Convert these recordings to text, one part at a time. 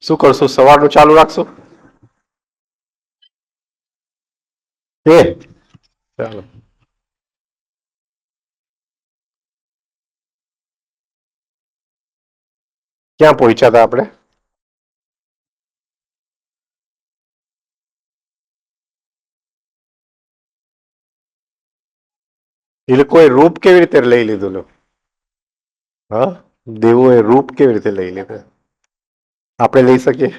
શું કરશો? સવારનું ચાલુ રાખશો? ચાલો. ક્યાં પહોંચ્યા હતા આપણે? એ લોકોએ રૂપ કેવી રીતે લઈ લીધું? હા, દેવોએ રૂપ કેવી રીતે લઈ લીધું? આપણે લઈ શકીએ?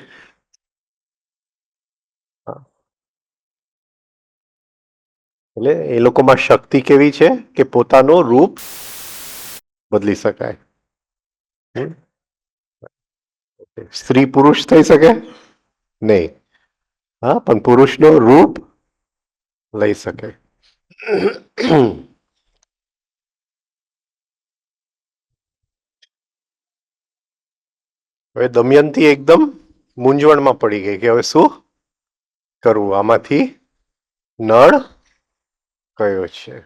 એટલે એ લોકોમાં શક્તિ કેવી છે કે પોતાનું રૂપ બદલી શકાય. સ્ત્રી પુરુષ થઈ શકે નહીં, હા, પણ પુરુષનું રૂપ લઈ શકે. હવે દમયંતી એકદમ મૂંઝવણમાં પડી ગઈ કે હવે શું કરવું, આમાંથી નળ કયો છે?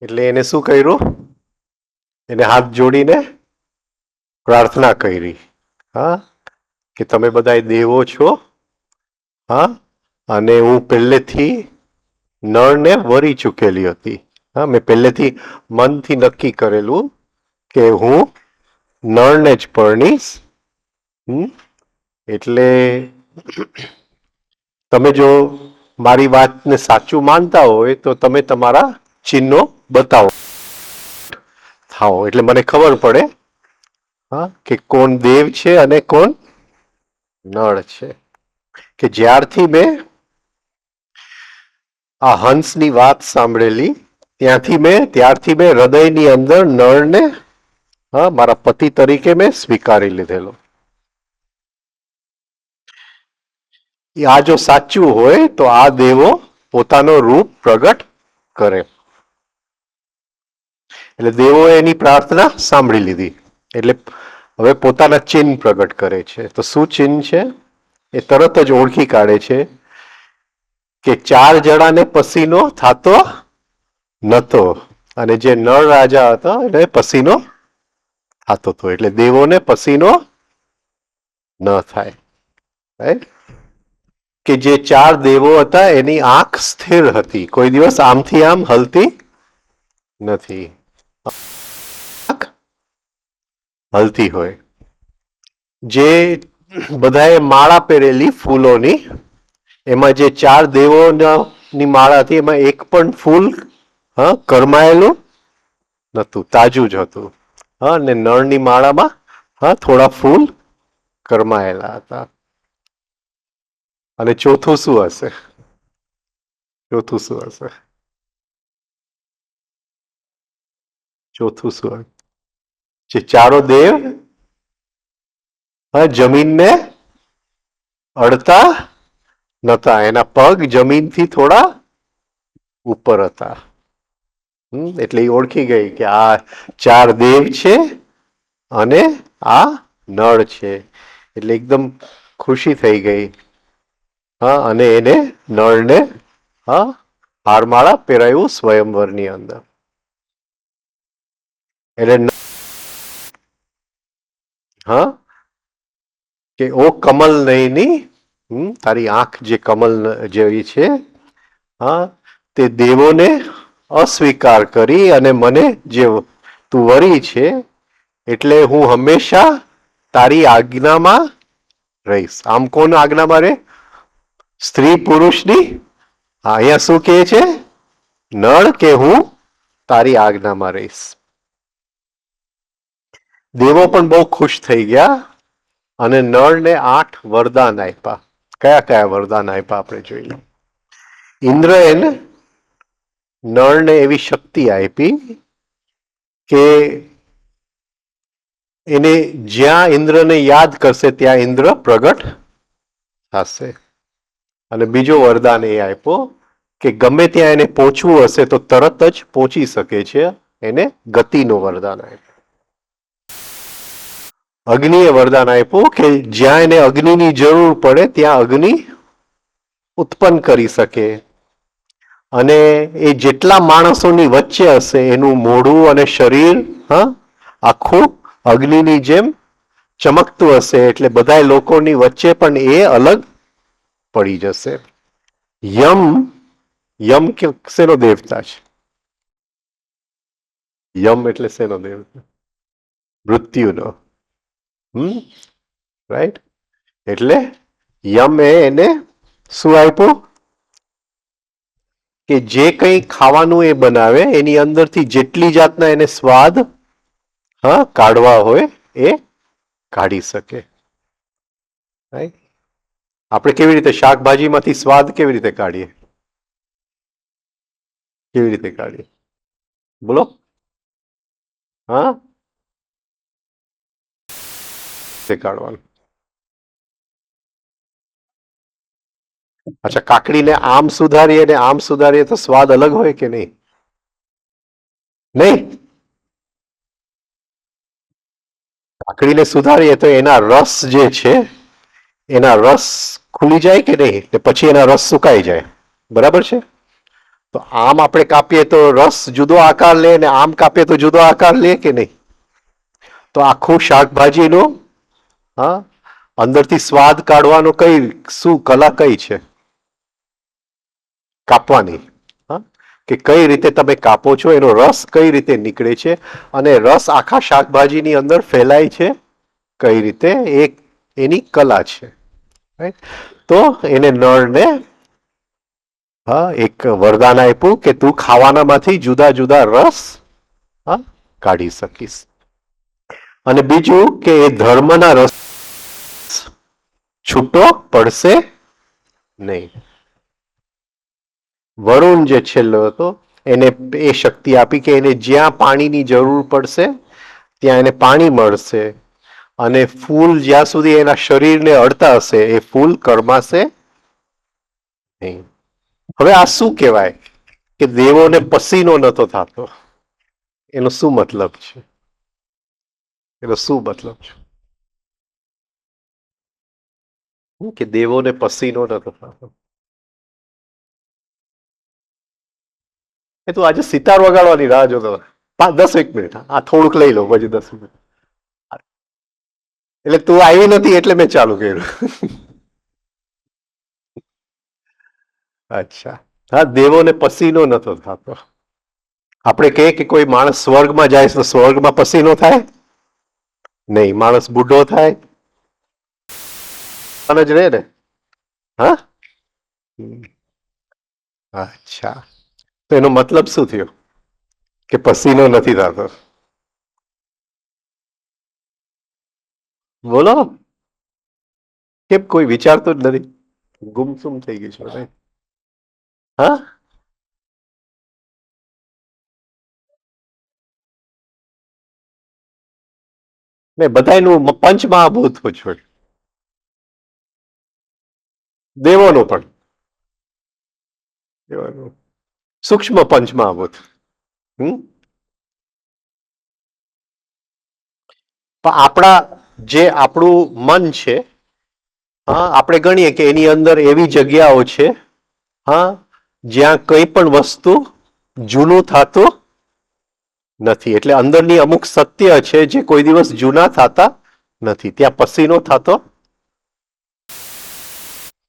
એટલે એને શું કર્યું? એને હાથ જોડીને પ્રાર્થના કરી, હા, કે તમે બધા દેવો છો, હા, અને હું પહેલેથી નળને વરી ચૂકેલી હતી. હા, મેં પહેલેથી મનથી નક્કી કરેલું કે હું નળને જ પરણીશ. એટલે તમે જો મારી વાતને સાચું માનતા હોય તો તમે તમારા ચિહ્નો બતાવો થાઓ, એટલે મને ખબર પડે, હા, કે કોણ દેવ છે અને કોણ નળ છે. કે જ્યારથી મેં આ હંસની વાત સાંભળેલી ત્યારથી મેં હૃદયની અંદર નળને, હા, મારા પતિ તરીકે મેં સ્વીકારી લીધેલો. આ જો સાચું હોય તો આ દેવો પોતાનો રૂપ પ્રગટ કરે. એટલે દેવોએ એની પ્રાર્થના સાંભળી લીધી, એટલે હવે પોતાના ચિહ્ન પ્રગટ કરે છે. તો શું ચિહ્ન છે? એ તરત જ ઓળખી કાઢે છે કે 4 જણાને પસીનો થાતો નતો, અને જે નળ રાજા હતા એને પસીનો થાતો હતો. એટલે દેવોને પસીનો ન થાય. રાઈટ? કે જે 4 દેવો હતા એની આંખ સ્થિર હતી, કોઈ દિવસ આમથી આમ હલતી નથી. હલતી હોય. જે બધાએ માળા પહેરેલી ફૂલોની, એમાં જે 4 દેવોની માળા હતી એમાં એક પણ ફૂલ, હા, કરમાયેલું નતું, તાજું જ હતું. હા, અને નળની માળામાં, હા, થોડા ફૂલ કરમાયેલા હતા. અને ચોથું શું હશે? ચોથું શું હશે? ચોથું શું? જે ચારો દેવ, હા, જમીનને અડતા નતા, એના પગ જમીનથી થોડા ઉપર હતા. એટલે એ ઓળખી ગઈ કે આ 4 દેવ છે અને આ નળ છે. એટલે એકદમ ખુશી થઈ ગઈ. હા, અને એને નળને, હા, હારમાળા પહેરાયું સ્વયંવરની અંદર. એટલે હા કે ઓ કમલ નયની, તારી આંખ જે કમલ જેવી છે, હા, તે દેવોને અસ્વીકાર કરી અને મને જે તું વરી છે, એટલે હું હંમેશા તારી આજ્ઞામાં રહીશ. આમ કોણ આજ્ઞામાં રહે? સ્ત્રી પુરુષની. અહીંયા શું કહે છે? નળ કે હું તારી આજ્ઞામાં રહીશ. દેવો પણ બહુ ખુશ થઈ ગયા અને નળને 8 વરદાન આપ્યા. કયા કયા વરદાન આપ્યા આપણે જોઈએ. ઇન્દ્ર એને નળને એવી શક્તિ આપી કે એને જ્યાં ઇન્દ્રને યાદ કરશે ત્યાં ઇન્દ્ર પ્રગટ થશે. અને બીજો વરદાન એ આપ્યો કે ગમે ત્યાં એને પહોંચવું હશે તો તરત જ પહોંચી શકે છે. એને ગતિનું વરદાન આપ્યું. અગ્નિએ વરદાન આપ્યું કે જ્યાં એને અગ્નિની જરૂર પડે ત્યાં અગ્નિ ઉત્પન્ન કરી શકે. અને એ જેટલા માણસોની વચ્ચે હશે એનું મોઢું અને શરીર આખું અગ્નિની જેમ ચમકતું હશે, એટલે બધા લોકોની વચ્ચે પણ એ અલગ પડી જશે. યમ, યમ કે શેનો દેવતા છે? યમ એટલે શેનો દેવતા? મૃત્યુનો. રાઈટ. એટલે યમ એને શું આપ્યું? કે જે કંઈ ખાવાનું એ બનાવે એની અંદરથી જેટલી જાતના એને સ્વાદ કાઢવા હોય એ કાઢી શકે. રાઈટ. આપણે કેવી રીતે શાકભાજીમાંથી સ્વાદ કેવી રીતે કાઢીએ? કેવી રીતે કાઢીએ? બોલો. હા, કાઢવાનું. અચ્છા, કાકડીને આમ સુધારીએ ને આમ સુધારીએ તો સ્વાદ અલગ હોય કે નહીં? નહીં. કાકડીને સુધારીએ તો એના રસ જે છે એના રસ ખુલી જાય કે નહીં? ને પછી એના રસ સુકાઈ જાય. બરાબર છે? તો આમ આપણે કાપીએ તો રસ જુદો આકાર લે ને આમ કાપીએ તો જુદો આકાર લે કે નહીં? તો આખું શાકભાજીનું અંદરથી સ્વાદ કાઢવાનો શું કલા કઈ છે? કાપવાની. કે કઈ રીતે તમે કાપો છો, એનો રસ કઈ રીતે નીકળે છે અને રસ આખા શાકભાજીની અંદર ફેલાય છે કઈ રીતે, એની કલા છે. તો એને નળને એક વરદાન આપ્યું કે તું ખાવાનામાંથી જુદા જુદા રસ કાઢી શકીશ. અને બીજું કે એ ધર્મના રસ છૂટો પડશે નહીં. વરુણ જે છેલ્લો હતો એને એ શક્તિ આપી કે એને જ્યાં પાણીની જરૂર પડશે ત્યાં એને પાણી મળશે, અને ફૂલ જ્યાં સુધી એના શરીરને અડતા હશે એ ફૂલ કરમાશે નહીં. હવે આ શું કહેવાય કે દેવોને પસીનો નતો થતો? એનો શું મતલબ છે? એનો શું મતલબ છે કે દેવોને પસીનો નતો થતો? એ તું આજે સિતાર વગાડવાની રાહ જોતો 10 મિનિટ, આ થોડુંક લઈ લો પછી 10 મિનિટ. એટલે તું આવી નથી એટલે મેં ચાલુ કર્યું. અચ્છા. હા, દેવોને પસીનો નતો થતો. આપણે કહીએ કે કોઈ માણસ સ્વર્ગમાં જાય તો સ્વર્ગમાં પસીનો થાય નહીં. માણસ બુઢો થાય જ રહે ને. હા, અચ્છા. તો એનો મતલબ શું થયો કે પસીનો નથી થતો? બોલો. કેમ કોઈ વિચારતું જ નથી? ગુમસુમ થઈ ગયું છે. હા, ને બધાનું પંચમહાભૂત પૂછવું, દેવોનું પણ દેવાનું સૂક્ષ્મ પંચમહાભૂત. પણ આપણા જે આપણું મન છે, આપણે ગણીએ કે એની અંદર એવી જગ્યાઓ છે જ્યાં કંઈ પણ વસ્તુ જૂનું થતું નથી. એટલે અંદરની અમુક સત્ય છે જે કોઈ દિવસ જૂના થતા નથી. ત્યાં પસીનો થતો,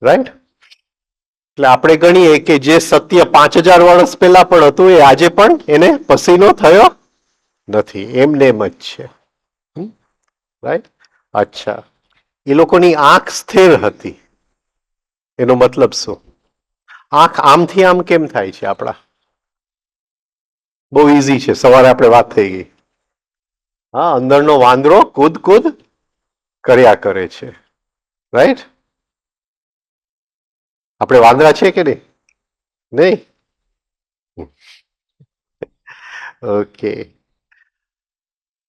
રાઈટ? એટલે આપણે ગણીએ કે જે સત્ય 5000 વર્ષ પહેલા પણ હતું એ આજે પણ એને પસીનો થયો નથી. એમને એમ જ છે. રાઈટ? અચ્છા, એ લોકોની આંખ સ્થિર હતી. એનો મતલબ શું? આંખ આમથી આમ કેમ થાય છે આપણા? બહુ ઈઝી છે. સવારે આપણે વાત થઈ ગઈ. હા, અંદરનો વાંદરો કૂદ કૂદ કર્યા કરે છે. રાઈટ? આપણે વાંદરા છે કે નહીં? નહીં? ઓકે.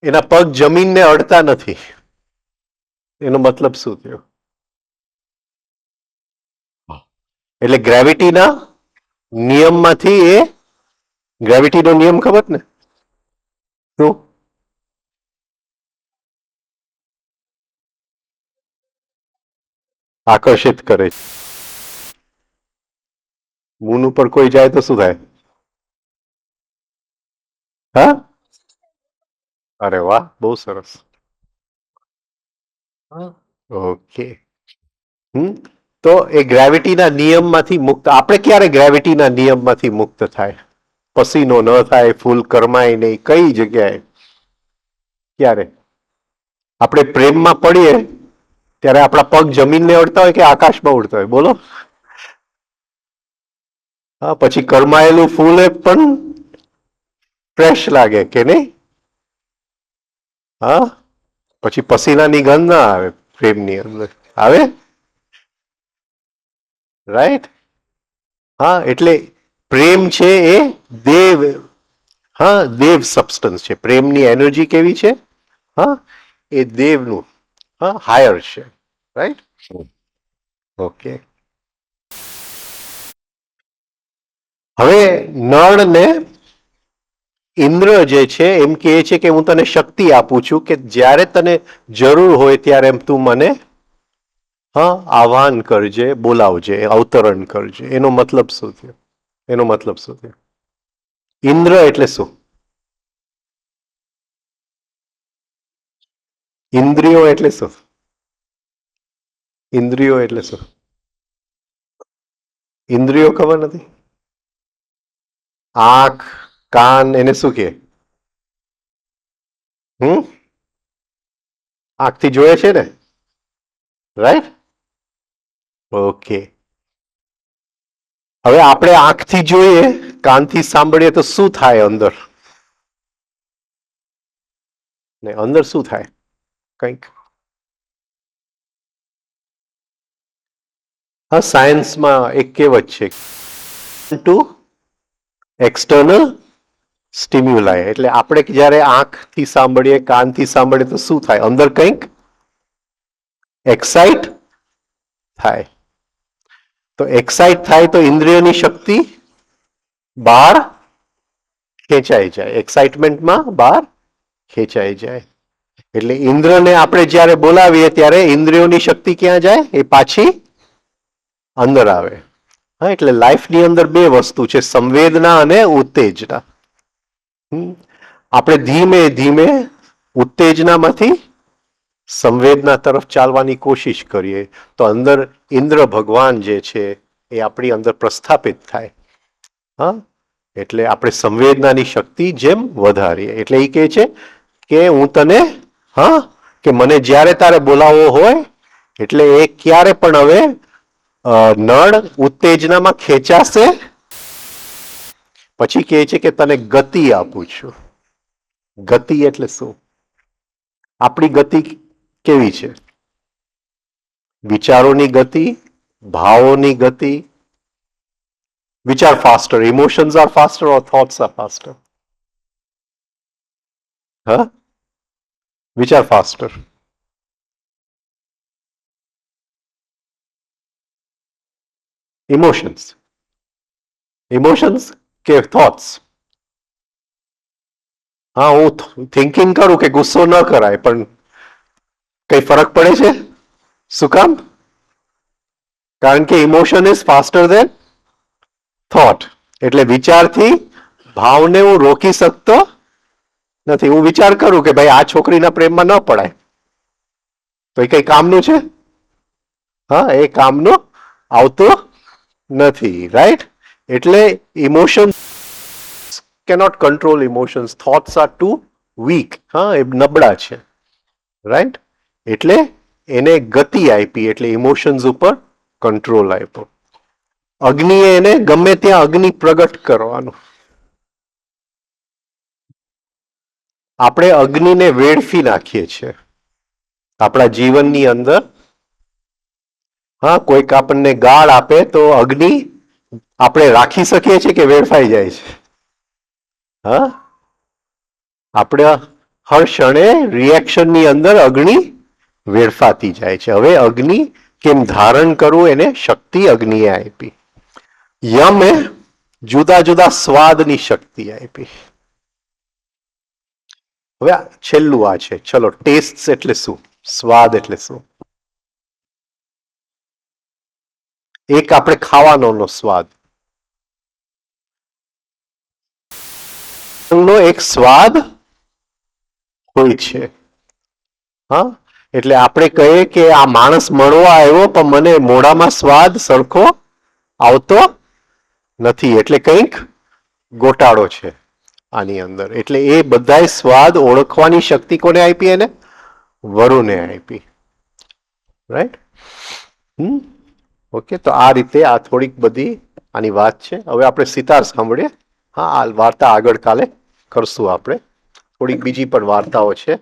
એના પગ જમીનને અડતા નથી. એનો મતલબ શું થયો? એટલે ગ્રેવિટીના નિયમમાંથી એ ગ્રેવિટીનો નિયમ ખબર ને? શું? આકર્ષિત કરે છે. મૂન ઉપર કોઈ જાય તો શું થાય? હા, અરે વાહ, બહુ સરસ. ઓકે. તો એ ગ્રેવિટીના નિયમમાંથી મુક્ત. આપણે ક્યારે ગ્રેવિટીના નિયમમાંથી મુક્ત થાય? પસીનો ન થાય, ફૂલ કરમાય નહીં, કઈ જગ્યાએ? ક્યારે? આપણે પ્રેમમાં પડીએ ત્યારે આપણા પગ જમીનને અડતા હોય કે આકાશમાં ઉડતા હોય? બોલો. હા, પછી કરમાયેલું ફૂલ પણ ફ્રેશ લાગે કે નહીં? હા, પછી પસીનાની ગંધ ના આવે પ્રેમની અંદર? આવે? રાઈટ? હા, એટલે પ્રેમ છે એ દેવ, હા, દેવ સબસ્ટન્સ છે. પ્રેમની એનર્જી કેવી છે? હા, એ દેવનું, હા, હાયર છે. રાઈટ? ઓકે. હવે નળ ને ઇન્દ્ર જે છે એમ કહે છે કે હું તને શક્તિ આપું છું કે જ્યારે તને જરૂર હોય ત્યારે તું મને, હા, આહ્વાન કરજે, બોલાવજે, અવતરણ કરજે. એનો મતલબ શું થયો? એનો મતલબ શું થયો? ઇન્દ્ર એટલે શું? ઇન્દ્રિયો એટલે શું? ઇન્દ્રિયો એટલે શું? ઇન્દ્રિયો ખબર નથી? આંખ, કાન, એને શું કહે? આંખથી જોયે છે ને? રાઈટ? ઓકે. હવે આપણે આંખથી જોઈએ, કાનથી સાંભળીએ તો શું થાય અંદર? ને અંદર શું થાય? કંઈક. હા, સાયન્સમાં એક કહેવત છે, ટુ એક્સટર્નલ સ્ટિમ્યુલાય. એટલે આપણે જ્યારે આંખથી સાંભળીએ, કાનથી સાંભળીએ તો શું થાય? અંદર કંઈક એક્સાઇટ થાય. તો એક્સાઇટ થાય તો ઇન્દ્રિયોની શક્તિ બહાર ખેંચાઈ જાય. એક્સાઇટમેન્ટમાં બહાર ખેંચાઈ જાય. એટલે ઇન્દ્રને આપણે જ્યારે બોલાવીએ ત્યારે ઇન્દ્રિયોની શક્તિ ક્યાં જાય? એ પાછી અંદર આવે. હા, એટલે લાઈફની અંદર બે વસ્તુ છે, સંવેદના અને ઉત્તેજના. આપણે ધીમે ધીમે ઉત્તેજનામાંથી સંવેદના તરફ ચાલવાની કોશિશ કરીએ તો અંદર ઇન્દ્ર ભગવાન જે છે એ આપણી અંદર પ્રસ્થાપિત થાય. હા, એટલે આપણે સંવેદનાની શક્તિ જેમ વધારીએ. એટલે એ કહે છે કે હું તને, હા, કે મને જ્યારે તારે બોલાવવો હોય એટલે એ ક્યારે પણ હવે નળ ઉત્તેજનામાં ખેંચાશે. પછી કહે છે કે તને ગતિ આપું છું. ગતિ એટલે શું? આપણી ગતિ કેવી છે? વિચારોની ગતિ, ભાવોની ગતિ. Which are faster? Emotions are faster or thoughts are faster? Huh? Which are faster? Emotions. Emotions કે thoughts? હા, હું થિંકિંગ કરું કે ગુસ્સો ન કરાય, પણ કઈ ફરક પડે છે? શું કામ? કારણ કે emotion is faster than thought એટલે વિચારથી ભાવને હું રોકી શકતો નથી. હું વિચાર કરું કે ભાઈ આ છોકરીના પ્રેમમાં ન પડાય, તો એ કઈ કામનું છે? હા, એ કામનું આવતું નથી. રાઈટ? એટલે emotion cannot control emotions. Thoughts are too weak. હા, એ નબળા છે. રાઈટ? એટલે એને ગતિ આપી, એટલે ઇમોશન્સ ઉપર કંટ્રોલ આપ્યો. અગ્નિએ એને ગમે ત્યાં અગ્નિ પ્રગટ કરવાનું. આપણે અગ્નિને વેડફી નાખીએ છીએ આપણા જીવનની અંદર. હા, કોઈક આપણને ગાળ આપે તો અગ્નિ આપણે રાખી શકીએ છીએ કે વેડફાઈ જાય છે? હા, આપણે હર ક્ષણે રિએક્શનની અંદર અગ્નિ વેડફાતી જાય છે. હવે અગ્નિ કેમ ધારણ કરવું એને શક્તિ અગ્નિએ આપી. યમે જુદા જુદા સ્વાદની શક્તિ આપી. હવે છેલ્લું આ છે. ચલો, ટેસ્ટ એટલે શું? સ્વાદ એટલે શું? એક આપણે ખાવાનો સ્વાદ નો એક સ્વાદ હોય છે. હા, એટલે આપણે કહીએ કે આ માણસ મળવા આવ્યો પણ મને મોઢામાં સ્વાદ સરખો આવતો નથી, એટલે કંઈક ગોટાળો છે આની અંદર. એટલે એ બધાય સ્વાદ ઓળખવાની શક્તિ કોને આપી? એને વરુને આપી. રાઈટ? ઓકે, તો આ રીતે આ થોડીક બધી આની વાત છે. હવે આપણે સિતાર સાંભળીએ. હા, આ વાર્તા આગળ કાલે કરશું આપણે. થોડીક બીજી પણ વાર્તાઓ છે.